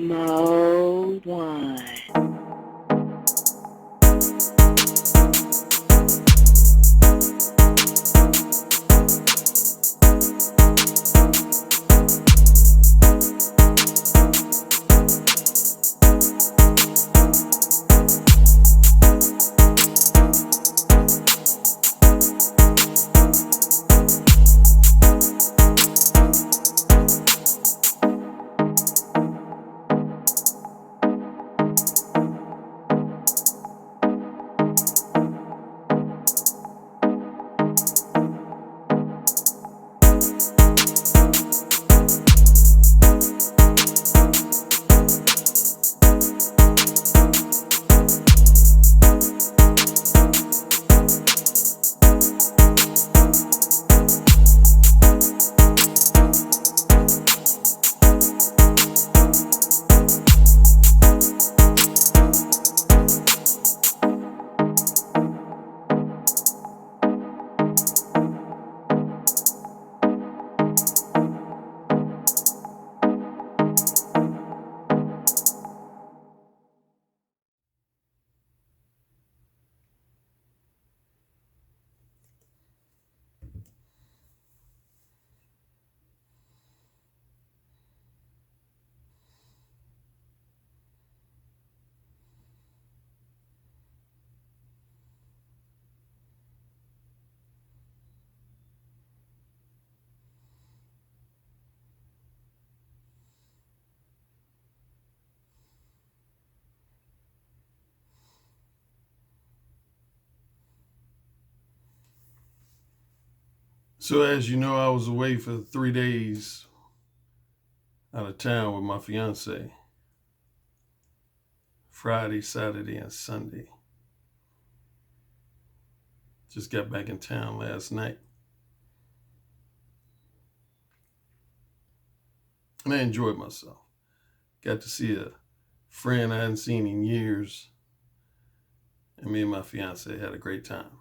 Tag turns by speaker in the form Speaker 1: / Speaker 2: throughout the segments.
Speaker 1: Mode 1.
Speaker 2: So as you know, I was away for 3 days out of town with my fiance. Friday, Saturday, and Sunday. Just got back in town last night. And I enjoyed myself. Got to see a friend I hadn't seen in years. And me and my fiance had a great time.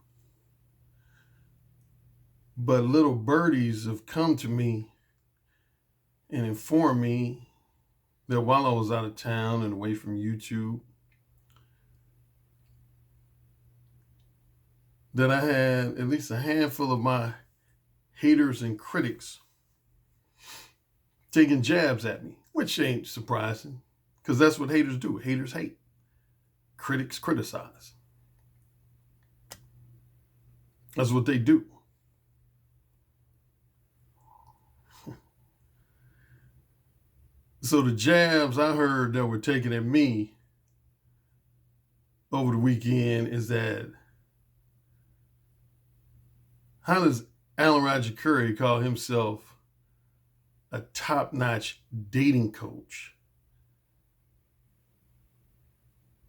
Speaker 2: But little birdies have come to me and informed me that while I was out of town and away from YouTube, that I had at least a handful of my haters and critics taking jabs at me, which ain't surprising, because that's what haters do. Haters hate. Critics criticize. That's what they do. So the jabs I heard that were taken at me over the weekend is that, how does Alan Roger Currie call himself a top-notch dating coach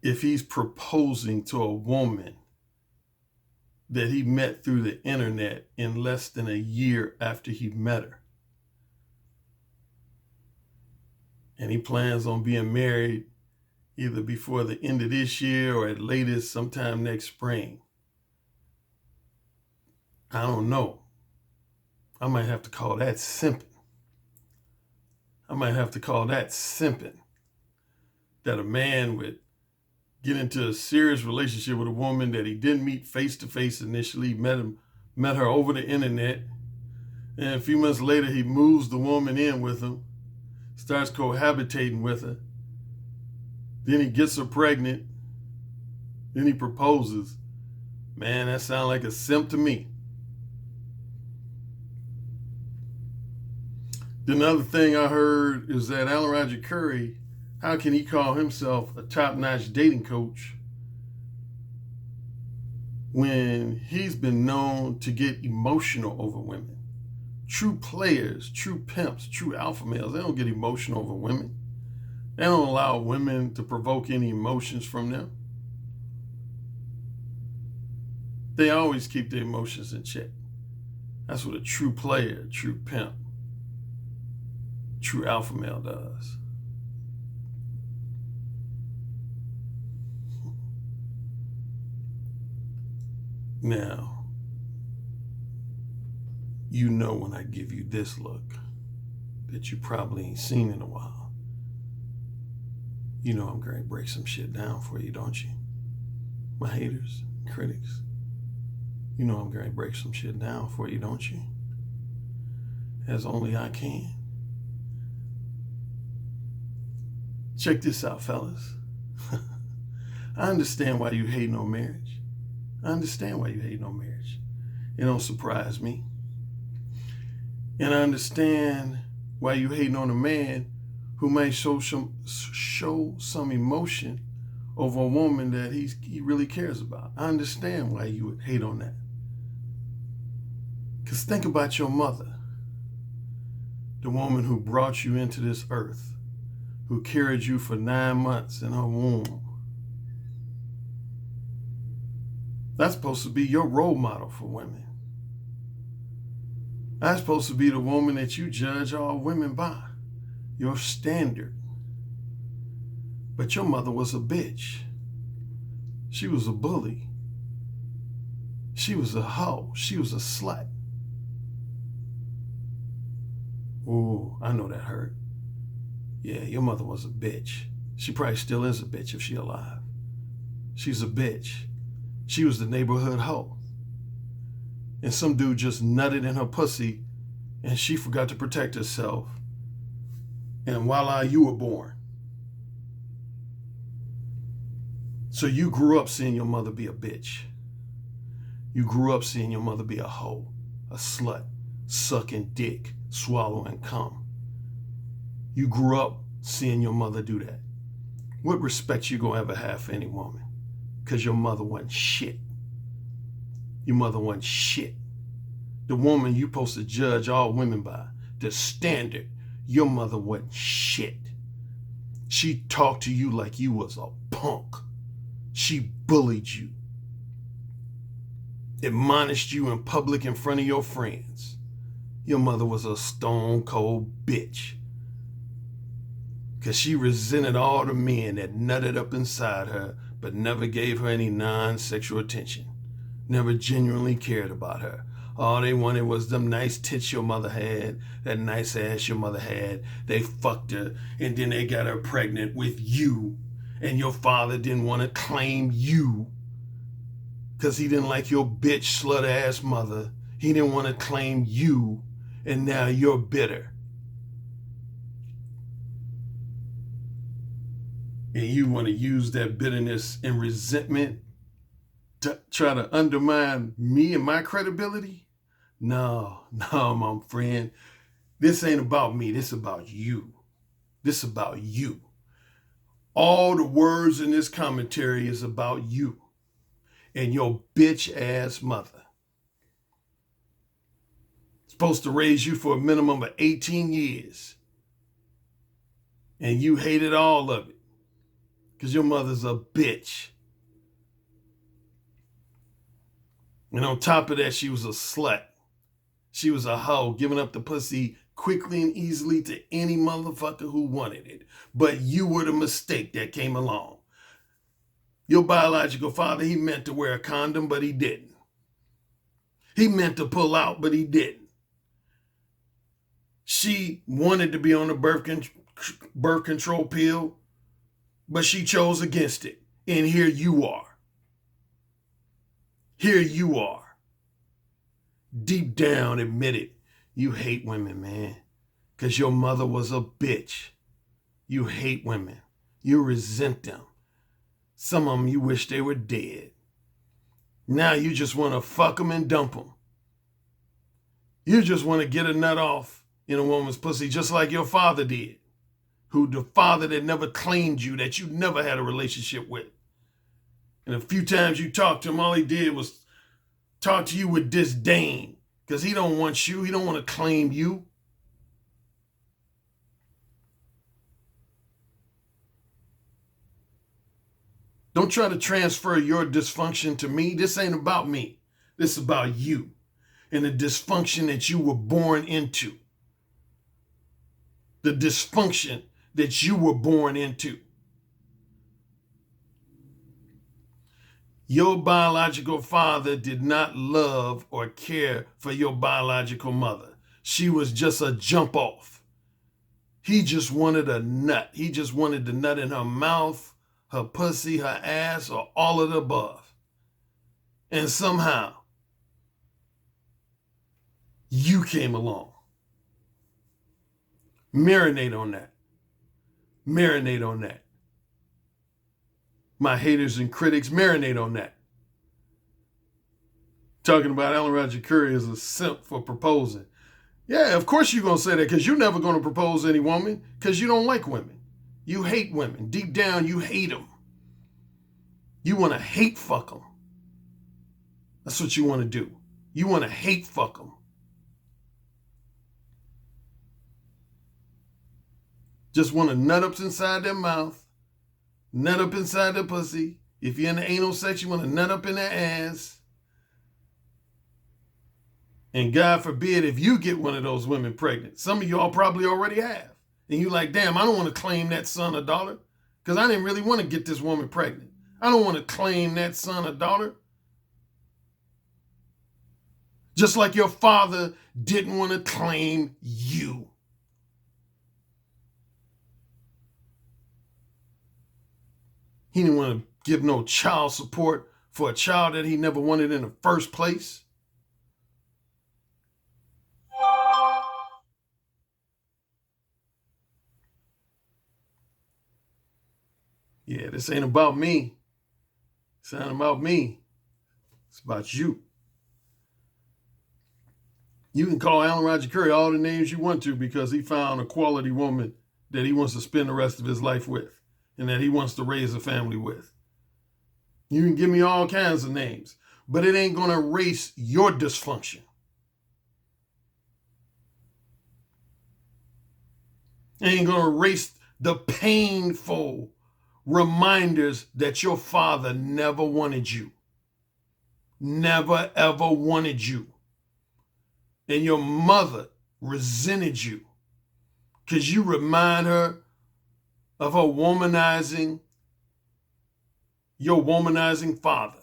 Speaker 2: if he's proposing to a woman that he met through the internet in less than a year after he met her? And he plans on being married either before the end of this year or at latest sometime next spring. I don't know. I might have to call that simping. That a man would get into a serious relationship with a woman that he didn't meet face to face initially, met her over the internet, and a few months later he moves the woman in with him, starts cohabitating with her, then he gets her pregnant, then he proposes. Man, that sounds like a simp to me. Then another thing I heard is that Alan Roger Currie, how can he call himself a top-notch dating coach when he's been known to get emotional over women? True players, true pimps, true alpha males, they don't get emotional over women. They don't allow women to provoke any emotions from them. They always keep their emotions in check. That's what a true player, true pimp, true alpha male does. Now, you know when I give you this look that you probably ain't seen in a while. You know I'm going to break some shit down for you, don't you? My haters, critics. You know I'm going to break some shit down for you, don't you? As only I can. Check this out, fellas. I understand why you hate no marriage. I understand why you hate no marriage. It don't surprise me. And I understand why you hating on a man who might show some emotion over a woman that he really cares about. I understand why you would hate on that. Because think about your mother, the woman who brought you into this earth, who carried you for 9 months in her womb. That's supposed to be your role model for women. That's supposed to be the woman that you judge all women by, your standard. But your mother was a bitch. She was a bully. She was a hoe. She was a slut. Ooh, I know that hurt. Yeah, your mother was a bitch. She probably still is a bitch if she's alive. She's a bitch. She was the neighborhood hoe. And some dude just nutted in her pussy and she forgot to protect herself. And voila, you were born. So you grew up seeing your mother be a bitch. You grew up seeing your mother be a hoe, a slut, sucking dick, swallowing cum. You grew up seeing your mother do that. What respect you gonna ever have for any woman? Because your mother wasn't shit. Your mother wasn't shit. The woman you supposed to judge all women by, the standard, your mother wasn't shit. She talked to you like you was a punk. She bullied you. Admonished you in public in front of your friends. Your mother was a stone cold bitch. Because she resented all the men that nutted up inside her but never gave her any non-sexual attention. Never genuinely cared about her. All they wanted was them nice tits your mother had, that nice ass your mother had. They fucked her, and then they got her pregnant with you. And your father didn't want to claim you because he didn't like your bitch, slut-ass mother. He didn't want to claim you, and now you're bitter. And you want to use that bitterness and resentment to try to undermine me and my credibility? No, my friend. This ain't about me. This is about you. This is about you. All the words in this commentary is about you and your bitch-ass mother. Supposed to raise you for a minimum of 18 years. And you hated all of it. Because your mother's a bitch. And on top of that, she was a slut. She was a hoe, giving up the pussy quickly and easily to any motherfucker who wanted it. But you were the mistake that came along. Your biological father, he meant to wear a condom, but he didn't. He meant to pull out, but he didn't. She wanted to be on the birth control pill, but she chose against it. And here you are. Here you are. Deep down, admit it. You hate women, man. Because your mother was a bitch. You hate women. You resent them. Some of them you wish they were dead. Now you just want to fuck them and dump them. You just want to get a nut off in a woman's pussy just like your father did. Who the father that never claimed you, that you never had a relationship with. And a few times you talked to him, all he did was talk to you with disdain. Because he don't want you. He don't want to claim you. Don't try to transfer your dysfunction to me. This ain't about me. This is about you and the dysfunction that you were born into. The dysfunction that you were born into. Your biological father did not love or care for your biological mother. She was just a jump off. He just wanted a nut. He just wanted the nut in her mouth, her pussy, her ass, or all of the above. And somehow, you came along. Marinate on that. Marinate on that. My haters and critics, marinate on that. Talking about Alan Roger Currie as a simp for proposing. Yeah, of course you're going to say that, because you're never going to propose to any woman because you don't like women. You hate women. Deep down, you hate them. You want to hate fuck them. That's what you want to do. You want to hate fuck them. Just want to nut up inside their mouth, nut up inside their pussy. If you're in the anal sex, you want to nut up in their ass. And God forbid if you get one of those women pregnant. Some of y'all probably already have. And you're like, damn, I don't want to claim that son or daughter because I didn't really want to get this woman pregnant. I don't want to claim that son or daughter. Just like your father didn't want to claim you. He didn't want to give no child support for a child that he never wanted in the first place. Yeah, this ain't about me. This ain't about me. It's about you. You can call Alan Roger Currie all the names you want to because he found a quality woman that he wants to spend the rest of his life with and that he wants to raise a family with. You can give me all kinds of names, but it ain't going to erase your dysfunction. It ain't going to erase the painful reminders that your father never wanted you. Never, ever wanted you. And your mother resented you because you remind her of her womanizing, your womanizing father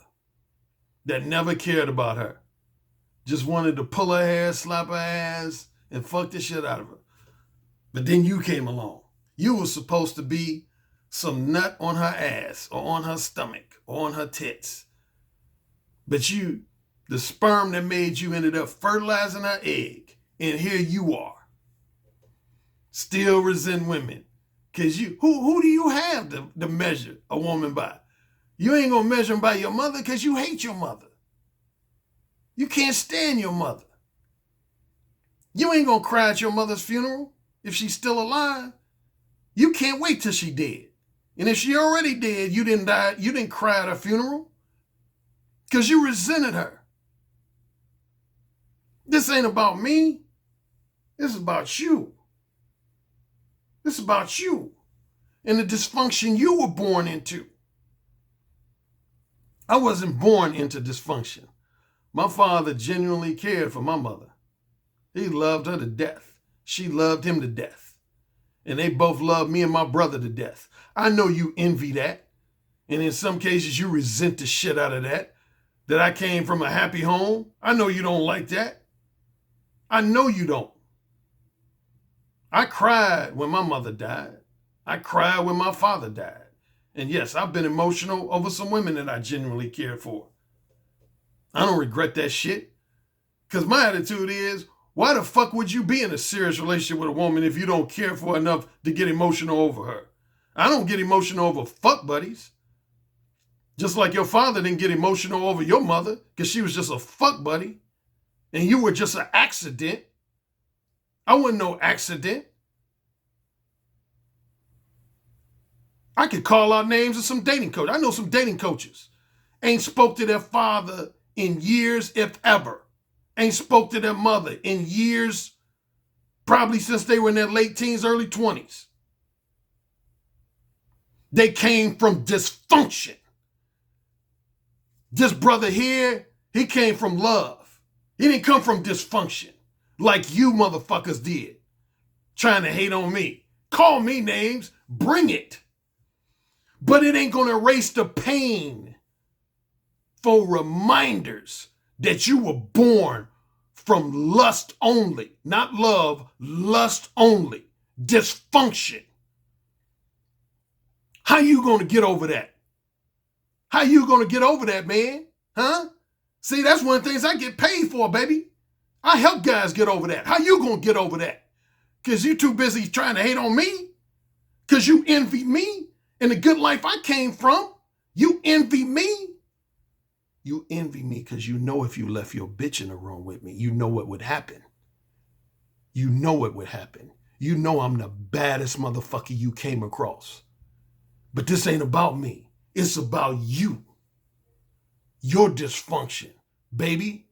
Speaker 2: that never cared about her. Just wanted to pull her hair, slap her ass, and fuck the shit out of her. But then you came along. You were supposed to be some nut on her ass or on her stomach or on her tits. But you, the sperm that made you, ended up fertilizing her egg. And here you are. Still resent women. Because you, who do you have to measure a woman by? You ain't going to measure them by your mother because you hate your mother. You can't stand your mother. You ain't going to cry at your mother's funeral if she's still alive. You can't wait till she dead. And if she already dead, you didn't die, you didn't cry at her funeral because you resented her. This ain't about me. This is about you. This is about you and the dysfunction you were born into. I wasn't born into dysfunction. My father genuinely cared for my mother. He loved her to death. She loved him to death. And they both loved me and my brother to death. I know you envy that. And in some cases, you resent the shit out of that I came from a happy home. I know you don't like that. I know you don't. I cried when my mother died. I cried when my father died. And yes, I've been emotional over some women that I genuinely cared for. I don't regret that shit. Because my attitude is, why the fuck would you be in a serious relationship with a woman if you don't care for her enough to get emotional over her? I don't get emotional over fuck buddies. Just like your father didn't get emotional over your mother because she was just a fuck buddy. And you were just an accident. I wasn't no accident. I could call out names of some dating coaches. I know some dating coaches. Ain't spoke to their father in years, if ever. Ain't spoke to their mother in years, probably since they were in their late teens, early 20s. They came from dysfunction. This brother here, he came from love. He didn't come from dysfunction like you motherfuckers did. Trying to hate on me. Call me names. Bring it. But it ain't going to erase the pain for reminders that you were born from lust only, not love, lust only. dysfunction. How you going to get over that? How you going to get over that, man? Huh? See, that's one of the things I get paid for, baby. I help guys get over that. How you going to get over that? Because you too busy trying to hate on me? Because you envy me and the good life I came from? You envy me? You envy me because you know if you left your bitch in the room with me, you know what would happen. You know what would happen. You know I'm the baddest motherfucker you came across. But this ain't about me. It's about you. Your dysfunction, baby.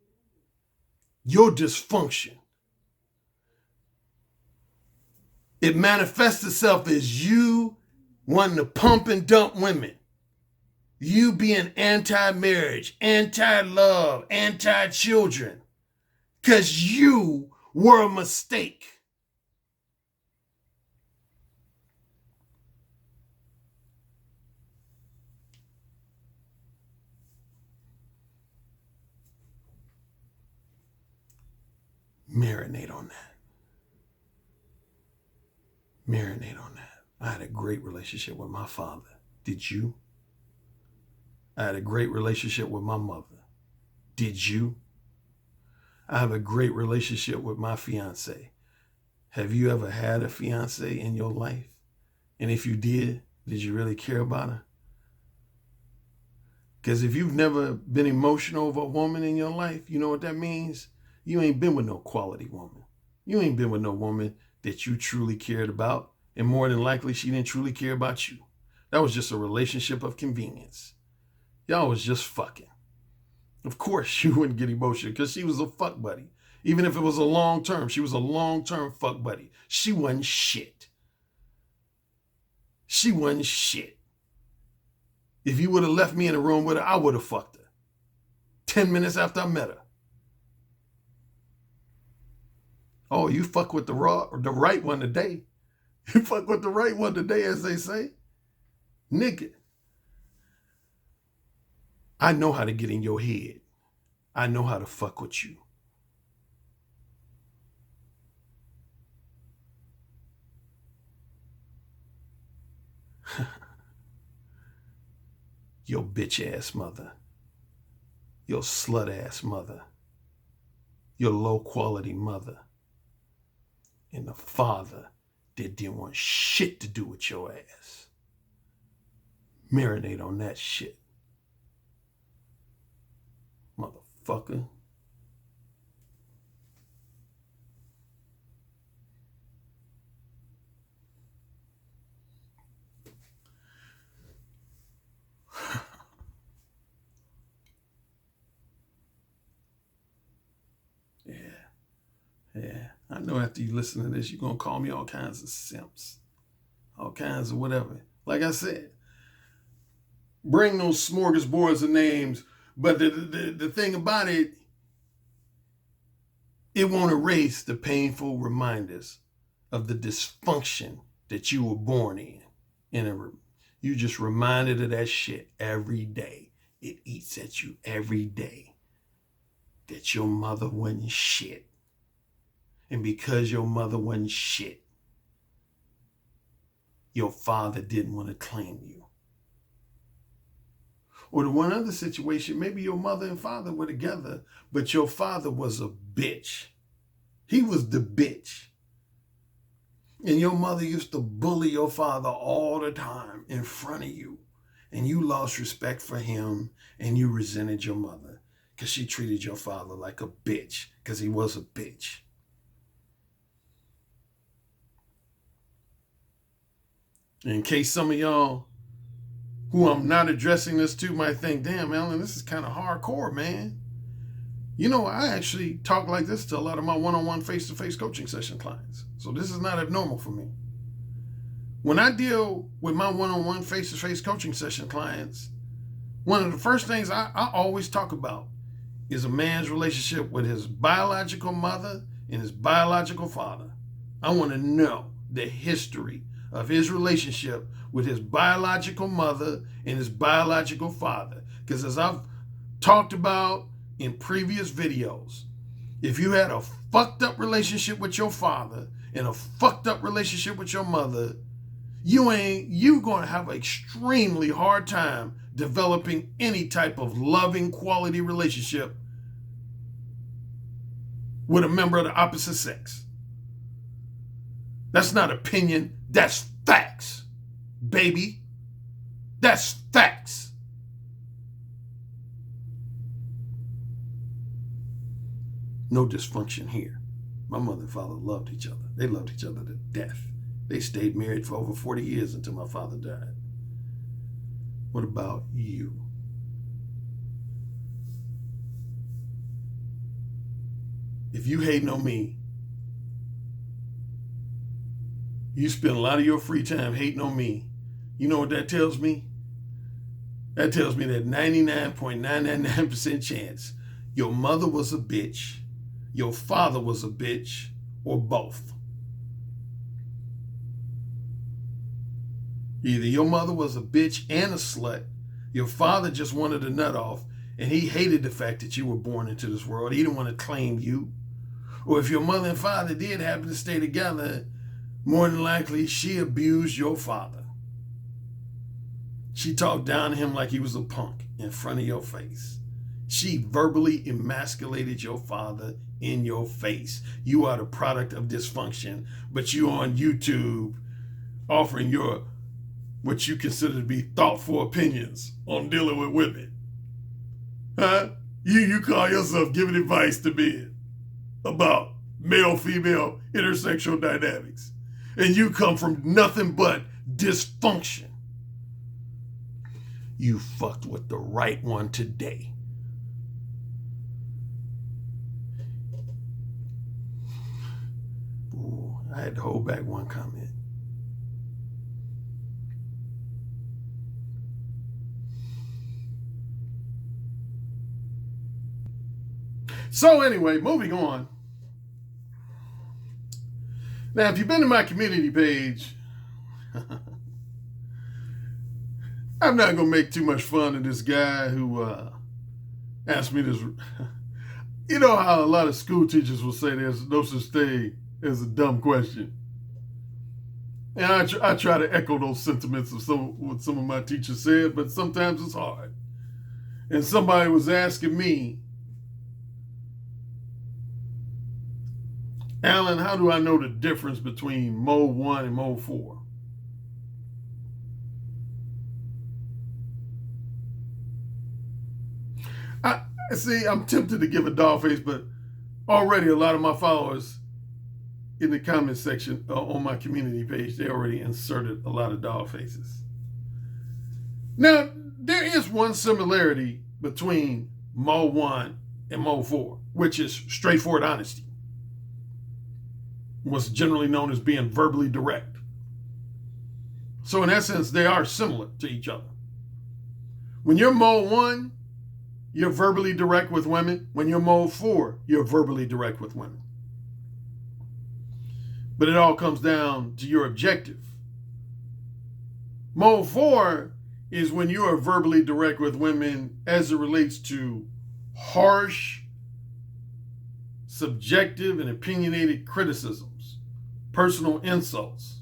Speaker 2: Your dysfunction. It manifests itself as you wanting to pump and dump women. You being anti-marriage, anti-love, anti-children. Because you were a mistake. Marinate on that. Marinate on that. I had a great relationship with my father. Did you? I had a great relationship with my mother. Did you? I have a great relationship with my fiance. Have you ever had a fiance in your life? And if you did you really care about her? Because if you've never been emotional over a woman in your life, you know what that means? You ain't been with no quality woman. You ain't been with no woman that you truly cared about. And more than likely, she didn't truly care about you. That was just a relationship of convenience. Y'all was just fucking. Of course, you wouldn't get emotional because she was a fuck buddy. Even if it was a long term, she was a long-term fuck buddy. She wasn't shit. She wasn't shit. If you would have left me in a room with her, I would have fucked her. 10 minutes after I met her. Oh, you fuck with the right one today. You fuck with the right one today, as they say. Nigga. I know how to get in your head. I know how to fuck with you. Your bitch ass mother. Your slut ass mother. Your low quality mother. And the father that didn't want shit to do with your ass. Marinate on that shit. Motherfucker. Yeah. I know after you listen to this, you're going to call me all kinds of simps. All kinds of whatever. Like I said, bring those smorgasbords of names. But the thing about it, it won't erase the painful reminders of the dysfunction that you were born in. You just reminded of that shit every day. It eats at you every day. That your mother wasn't shit. And because your mother wasn't shit, your father didn't want to claim you. Or the one other situation, maybe your mother and father were together, but your father was a bitch. He was the bitch. And your mother used to bully your father all the time in front of you. And you lost respect for him and you resented your mother because she treated your father like a bitch because he was a bitch. In case some of y'all who I'm not addressing this to might think, damn, Alan, this is kind of hardcore, man. You know, I actually talk like this to a lot of my one-on-one face-to-face coaching session clients. So this is not abnormal for me. When I deal with my one-on-one face-to-face coaching session clients, one of the first things I always talk about is a man's relationship with his biological mother and his biological father. I want to know the history of his relationship with his biological mother and his biological father. Because as I've talked about in previous videos, if you had a fucked up relationship with your father in a fucked up relationship with your mother, you going to have an extremely hard time developing any type of loving quality relationship with a member of the opposite sex. That's not opinion, that's facts, baby. That's facts. No dysfunction here. My mother and father loved each other. They loved each other to death. They stayed married for over 40 years until my father died. What about you? If you hating on me, you spend a lot of your free time hating on me, you know what that tells me? That tells me that 99.999% chance your mother was a bitch, your father was a bitch, or both. Either your mother was a bitch and a slut, your father just wanted a nut off, and he hated the fact that you were born into this world. He didn't want to claim you. Or if your mother and father did happen to stay together, more than likely she abused your father. She talked down to him like he was a punk in front of your face. She verbally emasculated your father in your face. You are the product of dysfunction, but you on YouTube offering your what you consider to be thoughtful opinions on dealing with women. Huh? You call yourself giving advice to men about male-female intersexual dynamics. And you come from nothing but dysfunction. You fucked with the right one today. Ooh, I had to hold back one comment. So anyway, moving on. Now, if you've been to my community page, I'm not going to make too much fun of this guy who asked me this. You know how a lot of school teachers will say there's no such thing as a dumb question. And I try to echo those sentiments of what some of my teachers said, but sometimes it's hard. And somebody was asking me, Alan, how do I know the difference between mode 1 and mode 4? I'm tempted to give a dog face, but already a lot of my followers in the comment section on my community page, they already inserted a lot of dog faces. Now, there is one similarity between mode 1 and mode 4, which is straightforward honesty. What's generally known as being verbally direct. So in essence, they are similar to each other. When you're mode 1, you're verbally direct with women. When you're mode 4, you're verbally direct with women. But it all comes down to your objective. Mode 4 is when you are verbally direct with women as it relates to harsh, subjective, and opinionated criticisms, personal insults,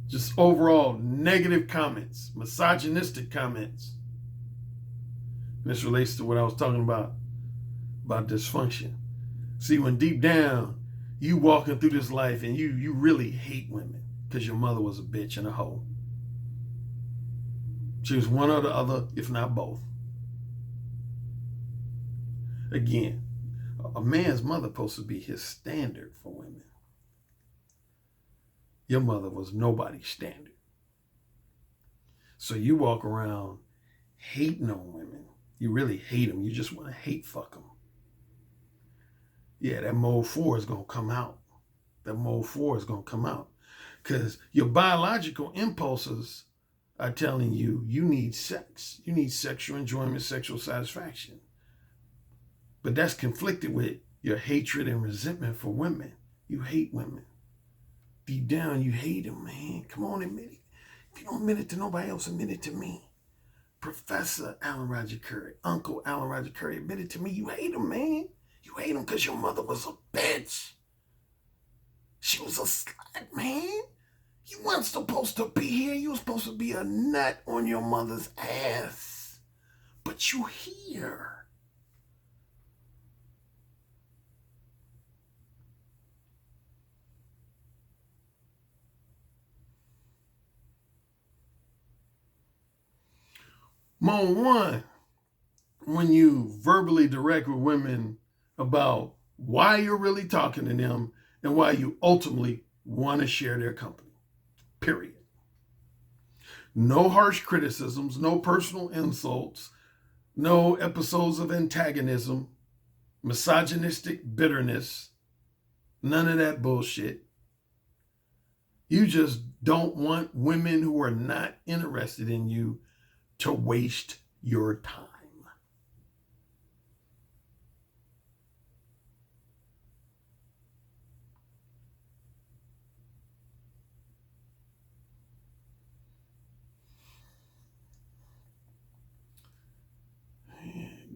Speaker 2: just overall negative comments, misogynistic comments. And this relates to what I was talking about dysfunction. See, when deep down, you walking through this life and you really hate women because your mother was a bitch and a hoe. She was one or the other, if not both. Again, a man's mother supposed to be his standard for women. Your mother was nobody's standard. So you walk around hating on women. You really hate them. You just want to hate fuck them. Yeah, that mode 4 is going to come out. That mode 4 is going to come out. Because your biological impulses are telling you need sex. You need sexual enjoyment, sexual satisfaction. But that's conflicted with your hatred and resentment for women. You hate women. Deep down, you hate them, man. Come on, admit it. If you don't admit it to nobody else, admit it to me. Professor Alan Roger Currie, Uncle Alan Roger Currie, admit it to me. You hate him, man. You hate him because your mother was a bitch. She was a slut, man. You weren't supposed to be here. You were supposed to be a nut on your mother's ass. But you here. Moment one, when you verbally direct with women about why you're really talking to them and why you ultimately want to share their company. Period. No harsh criticisms, no personal insults, no episodes of antagonism, misogynistic bitterness, none of that bullshit. You just don't want women who are not interested in you to waste your time.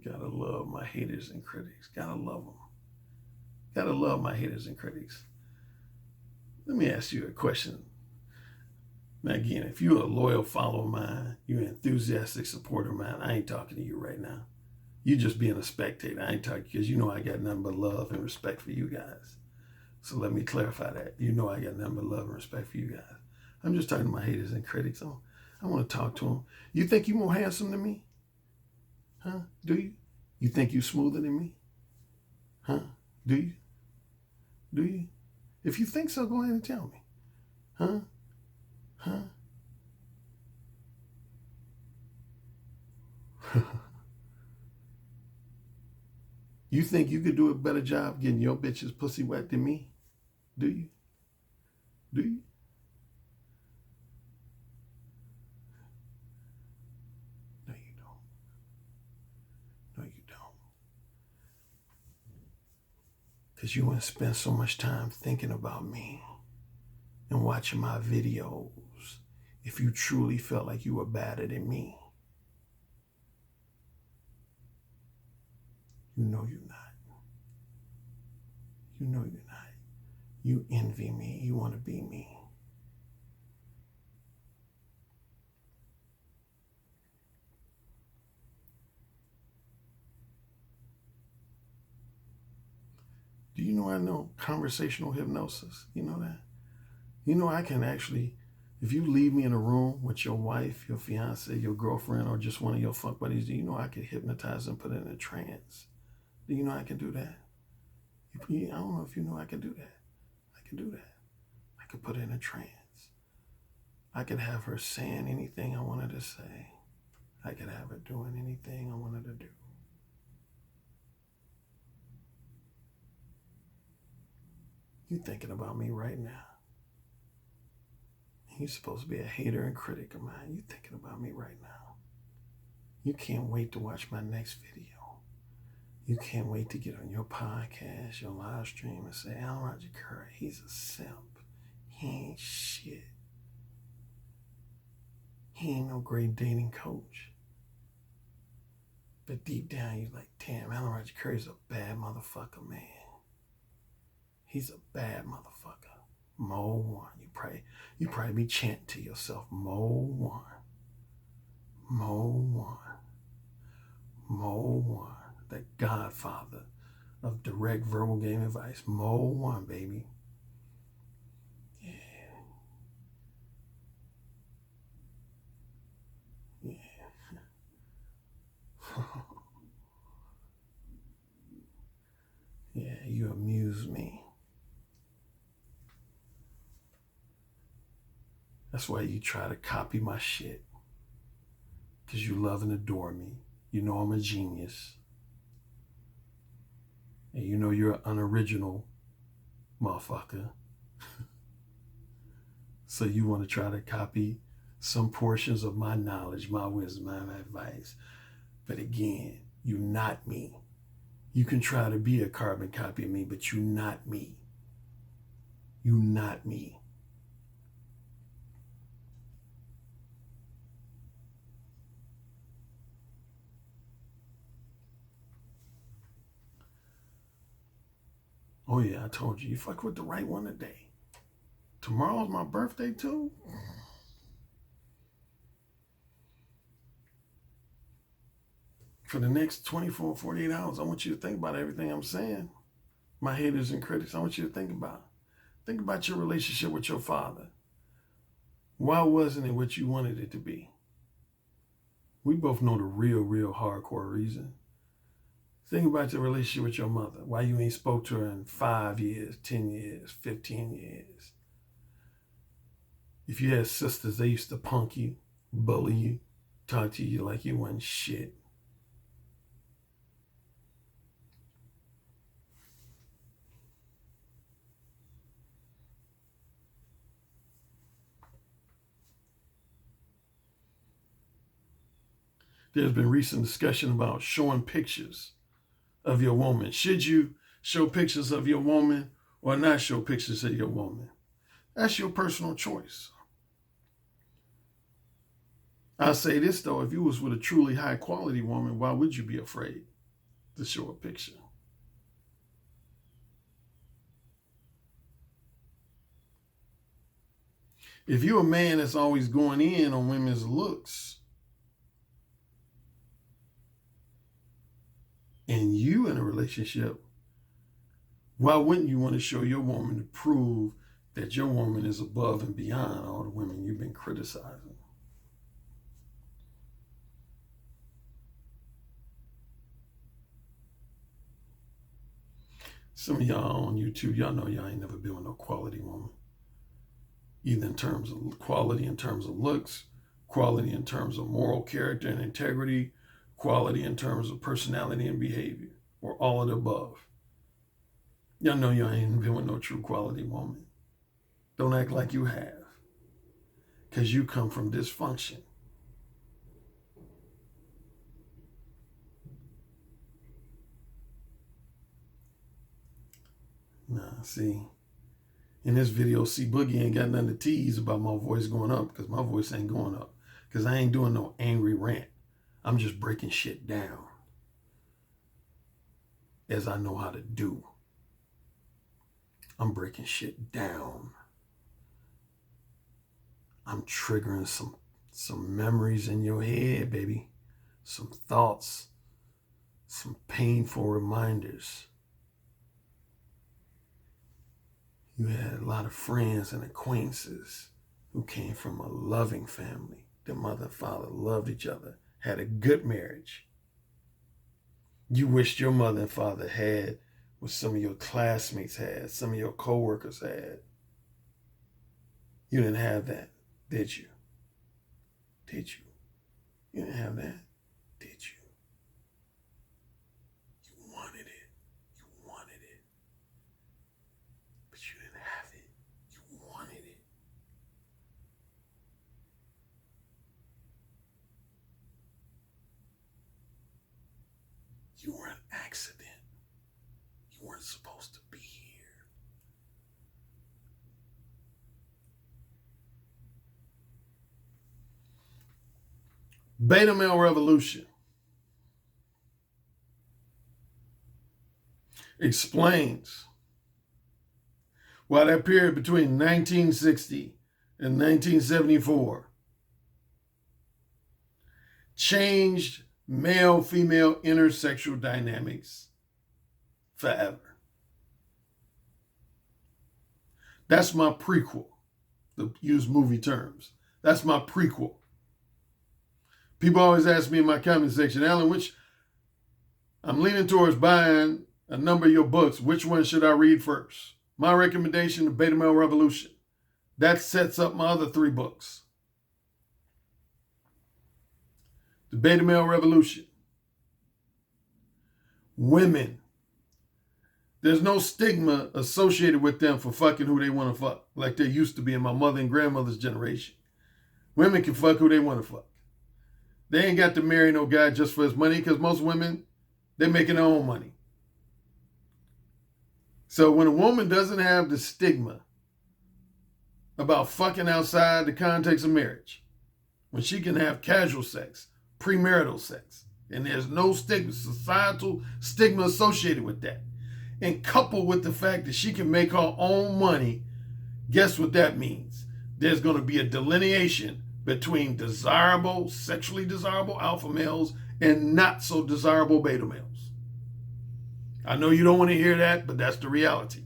Speaker 2: Gotta love my haters and critics. Gotta love them. Gotta love my haters and critics. Let me ask you a question. Now, again, if you're a loyal follower of mine, you're an enthusiastic supporter of mine, I ain't talking to you right now. You just being a spectator. I ain't talking because you know I got nothing but love and respect for you guys. So let me clarify that. You know I got nothing but love and respect for you guys. I'm just talking to my haters and critics. I want to talk to them. You think you more handsome than me? Huh? Do you? You think you smoother than me? Huh? Do you? Do you? If you think so, go ahead and tell me. Huh? Huh? You think you could do a better job getting your bitch's pussy wet than me? Do you? Do you? No, you don't. No, you don't. Because you wouldn't spend so much time thinking about me and watching my videos if you truly felt like you were better than me. You know you're not. You know you're not. You envy me. You want to be me. Do you know I know conversational hypnosis? You know that? You know I can actually, if you leave me in a room with your wife, your fiance, your girlfriend, or just one of your fuck buddies, do you know I can hypnotize and put it in a trance? Do you know I can do that? I don't know if you know I can do that. I can do that. I could put it in a trance. I could have her saying anything I wanted to say. I could have her doing anything I wanted to do. You thinking about me right now. You're supposed to be a hater and critic of mine. You thinking about me right now. You can't wait to watch my next video. You can't wait to get on your podcast, your live stream, and say, Alan Roger Currie, he's a simp. He ain't shit. He ain't no great dating coach. But deep down, you're like, damn, Alan Roger Currie's a bad motherfucker, man. He's a bad motherfucker. Mo one. You probably be chanting to yourself, Mo one. Mo one. Mo one. The godfather of direct verbal game advice. Mo one, baby. Yeah. Yeah. Yeah, you amuse me. That's why you try to copy my shit. Because you love and adore me. You know I'm a genius. And you know you're an unoriginal motherfucker. So you want to try to copy some portions of my knowledge, my wisdom, my advice. But again, you're not me. You can try to be a carbon copy of me, but you're not me. You're not me. Oh yeah, I told you, you fuck with the right one today. tomorrow's my birthday too? For the next 24, 48 hours, I want you to think about everything I'm saying. My haters and critics, I want you to think about it. Think about your relationship with your father. Why wasn't it what you wanted it to be? We both know the real hardcore reason. Think about your relationship with your mother. Why you ain't spoke to her in 5 years, 10 years, 15 years. If you had sisters, they used to punk you, bully you, talk to you like you wasn't shit. There's been recent discussion about showing pictures of your woman. Should you show pictures of your woman or not show pictures of your woman? That's your personal choice. I'll say this though, if you was with a truly high quality woman, why would you be afraid to show a picture? If you're a man that's always going in on women's looks, and you in a relationship, why wouldn't you want to show your woman to prove that your woman is above and beyond all the women you've been criticizing? Some of y'all on YouTube, y'all know y'all ain't never been with no quality woman. Either in terms of quality, in terms of looks, quality in terms of moral character and integrity, quality in terms of personality and behavior, or all of the above. Y'all know y'all ain't been with no true quality woman. Don't act like you have, because you come from dysfunction. Nah, see, in this video, see, Boogie ain't got nothing to tease about my voice going up, because my voice ain't going up, because I ain't doing no angry rant. I'm just breaking shit down as I know how to do. I'm breaking shit down. I'm triggering some memories in your head, baby. Some thoughts, some painful reminders. You had a lot of friends and acquaintances who came from a loving family. Their mother and father loved each other, had a good marriage. You wished your mother and father had what some of your classmates had, some of your coworkers had. You didn't have that, did you? Did you? You didn't have that, did you? You wanted it. You wanted it. But you didn't have it. You wanted it. You were an accident. You weren't supposed to be here. Beta male revolution explains why that period between 1960 and 1974 changed male-female intersexual dynamics forever. That's my prequel, to use movie terms. That's my prequel. People always ask me in my comment section, Alan, which I'm leaning towards buying a number of your books. Which one should I read first? My recommendation, The Beta Male Revolution. That sets up my other 3 books. The Beta Male Revolution. Women. There's no stigma associated with them for fucking who they want to fuck, like there used to be in my mother and grandmother's generation. Women can fuck who they want to fuck. They ain't got to marry no guy just for his money, because most women, they're making their own money. So when a woman doesn't have the stigma about fucking outside the context of marriage, when she can have casual sex, premarital sex, and there's no stigma, societal stigma associated with that, and coupled with the fact that she can make her own money Guess what that means? There's going to be a delineation between desirable, sexually desirable alpha males and not so desirable beta males. I know you don't want to hear that, but that's the reality.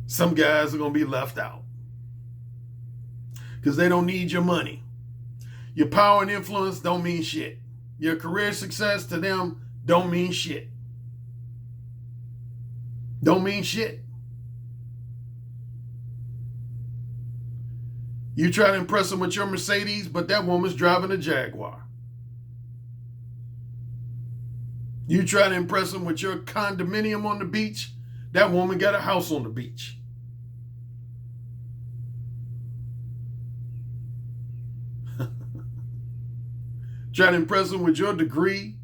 Speaker 2: Some guys are going to be left out because they don't need your money. Your power and influence don't mean shit. Your career success to them don't mean shit. Don't mean shit. You try to impress them with your Mercedes, but that woman's driving a Jaguar. You try to impress them with your condominium on the beach, that woman got a house on the beach. Try to impress them with your degree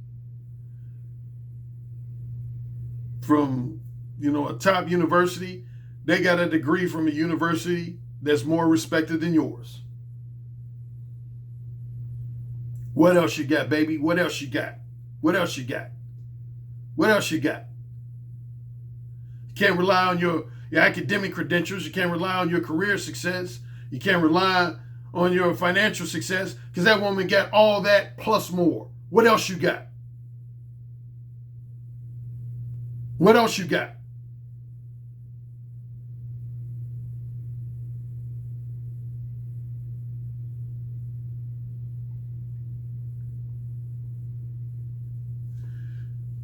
Speaker 2: from, a top university. They got a degree from a university that's more respected than yours. What else you got, baby? What else you got? What else you got? What else you got? You can't rely on your academic credentials. You can't rely on your career success. You can't rely on your financial success because that woman got all that plus more. What else you got? What else you got?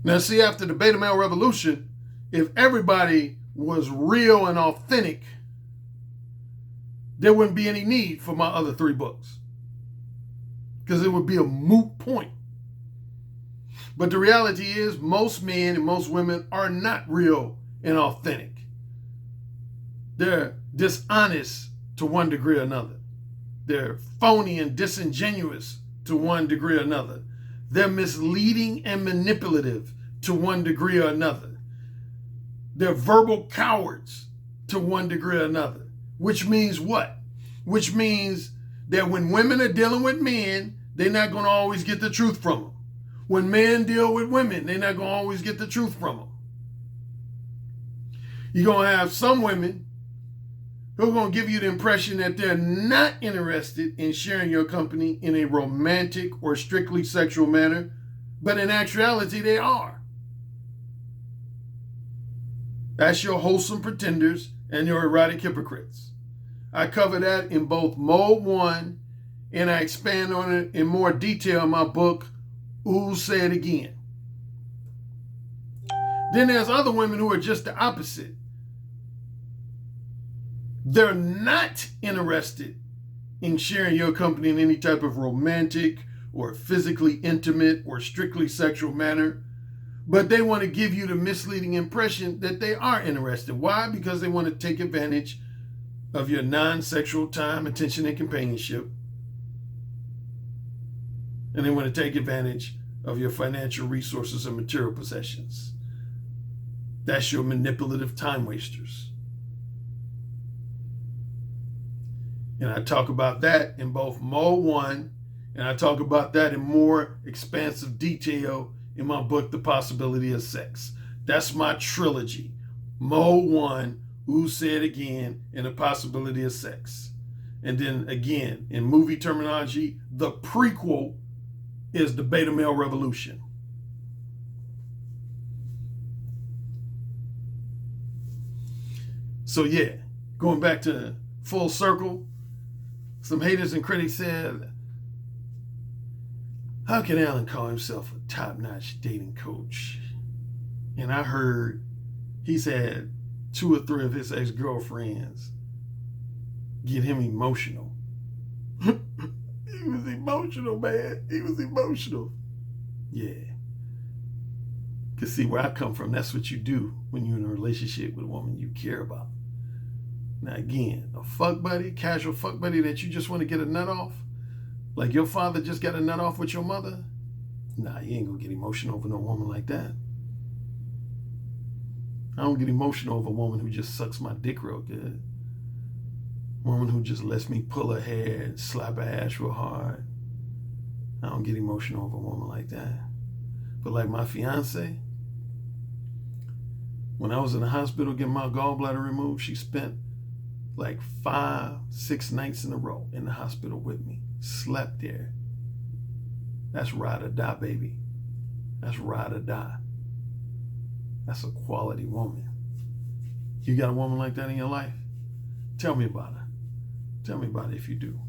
Speaker 2: Now, see, after the beta male revolution, if everybody was real and authentic, there wouldn't be any need for my other 3 books because it would be a moot point. But the reality is most men and most women are not real and authentic. They're dishonest to one degree or another. They're phony and disingenuous to one degree or another. They're misleading and manipulative to one degree or another. They're verbal cowards to one degree or another. Which means what? Which means that when women are dealing with men, they're not going to always get the truth from them. When men deal with women, they're not going to always get the truth from them. You're going to have some women who are going to give you the impression that they're not interested in sharing your company in a romantic or strictly sexual manner, but in actuality, they are. That's your wholesome pretenders and your erotic hypocrites. I cover that in both Mode 1, and I expand on it in more detail in my book, Ooh, Say It Again. Then there's other women who are just the opposite. They're not interested in sharing your company in any type of romantic or physically intimate or strictly sexual manner, but they want to give you the misleading impression that they are interested. Why? Because they want to take advantage of your non-sexual time, attention, and companionship. And they want to take advantage of your financial resources and material possessions. That's your manipulative time wasters. And I talk about that in both Mode 1, and I talk about that in more expansive detail in my book, The Possibility of Sex. That's my trilogy. Mode 1, Ooh, Say It Again, and The Possibility of Sex. And then again, in movie terminology, the prequel is the beta male revolution. So yeah, going back to full circle, some haters and critics said, how can Alan call himself a top-notch dating coach? And I heard he's had 2 or 3 of his ex-girlfriends get him emotional. He was emotional, man. He was emotional. Yeah. Because see, where I come from, that's what you do when you're in a relationship with a woman you care about. Now again, a fuck buddy, casual fuck buddy that you just want to get a nut off, like your father just got a nut off with your mother, nah, you ain't gonna get emotional over no woman like that. I don't get emotional over a woman who just sucks my dick real good. Woman who just lets me pull her hair and slap her ass real hard. I don't get emotional over a woman like that. But like my fiance, When I was in the hospital getting my gallbladder removed, she spent like 5-6 nights in a row in the hospital with me. Slept there. That's ride or die, baby. That's ride or die. That's a quality woman. You got a woman like that in your life? Tell me about her. Tell me about it if you do.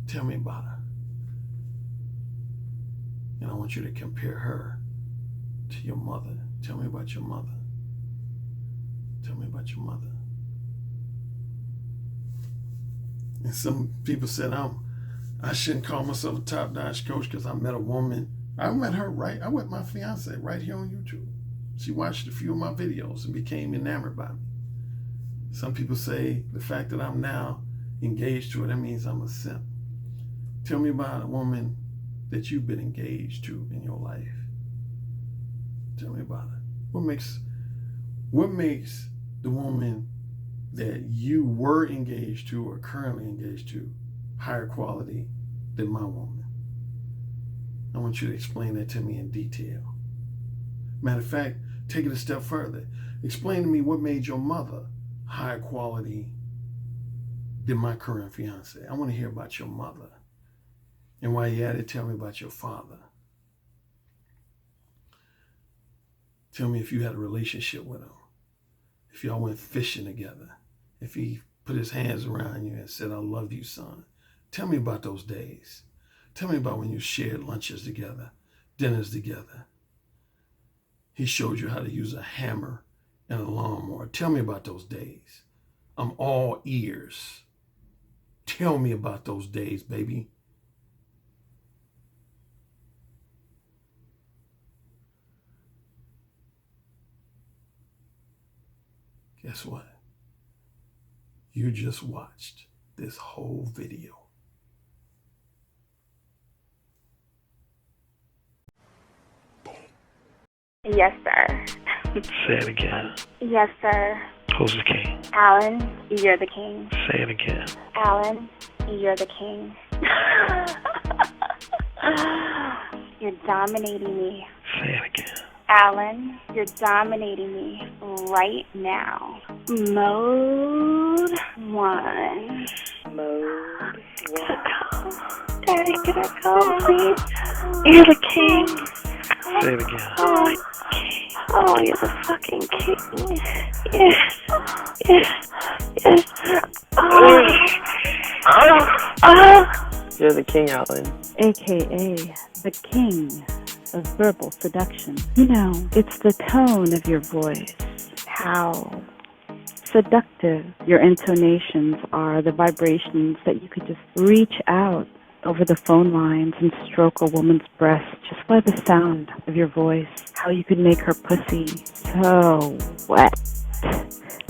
Speaker 2: Tell me about her. And I want you to compare her to your mother. Tell me about your mother. Tell me about your mother. And some people said I shouldn't call myself a top-notch coach because I met a woman. I met her I met my fiance right here on YouTube. She watched a few of my videos and became enamored by me. Some people say the fact that I'm now engaged to her, that means I'm a simp. Tell me about a woman that you've been engaged to in your life. Tell me about it. What makes the woman that you were engaged to or currently engaged to higher quality than my woman? I want you to explain that to me in detail. Matter of fact, take it a step further. Explain to me what made your mother higher quality than my current fiance. I want to hear about your mother. And while you're at it, tell me about your father. Tell me if you had a relationship with him. If y'all went fishing together. If he put his hands around you and said, I love you, son. Tell me about those days. Tell me about when you shared lunches together, dinners together. He showed you how to use a hammer and a lawnmower. Tell me about those days. I'm all ears. Tell me about those days, baby. Guess what? You just watched this whole video.
Speaker 1: Yes, sir.
Speaker 3: Say it again.
Speaker 1: Yes, sir.
Speaker 3: Who's the king?
Speaker 1: Alan, you're the king.
Speaker 3: Say it again.
Speaker 1: Alan, you're the king. You're dominating me.
Speaker 3: Say it again.
Speaker 1: Alan, you're dominating me right now. Mode 1.
Speaker 3: Mode 1.
Speaker 1: Daddy, can I go, please? You're the king.
Speaker 3: Say it again.
Speaker 1: Oh, you're the fucking king. Yes.
Speaker 3: You're the king, Alan.
Speaker 4: AKA the king of verbal seduction. You know, it's the tone of your voice, how seductive your intonations are, the vibrations that you could just reach out over the phone lines and stroke a woman's breast just by the sound of your voice, how you could make her pussy so wet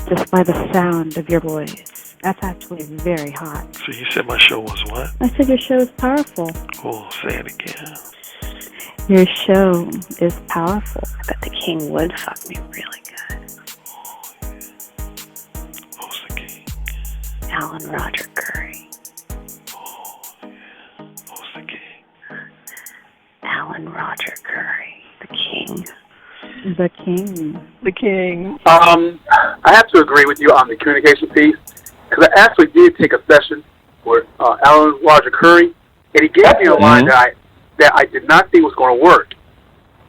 Speaker 4: just by the sound of your voice. That's actually very hot.
Speaker 3: So you said my show was what?
Speaker 4: I said your show is powerful.
Speaker 3: Oh, say it again.
Speaker 4: Your show is powerful.
Speaker 1: I bet the king would fuck me really good.
Speaker 3: Oh, yeah. Who's the king?
Speaker 1: Alan Roger Currie.
Speaker 3: Oh, yeah. Who's the king?
Speaker 1: Alan Roger Currie. The king.
Speaker 4: The king.
Speaker 3: The king.
Speaker 5: I have to agree with you on the communication piece, because I actually did take a session with Alan Roger Currie, and he gave me a line that I did not think was going to work,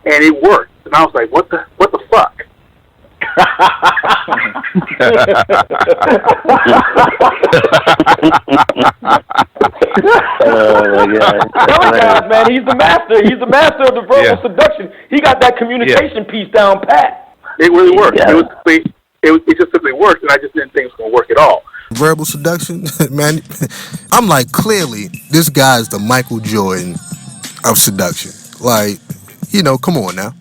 Speaker 5: and it worked. And I was like, what the fuck?
Speaker 6: Oh my God! Man, he's the master. He's the master of the verbal seduction. He got that communication piece down pat.
Speaker 5: It really worked. It just simply worked, and I just didn't think it was going to work at all.
Speaker 7: Verbal seduction, man. I'm like, clearly, this guy's the Michael Jordan of seduction. Like, come on now.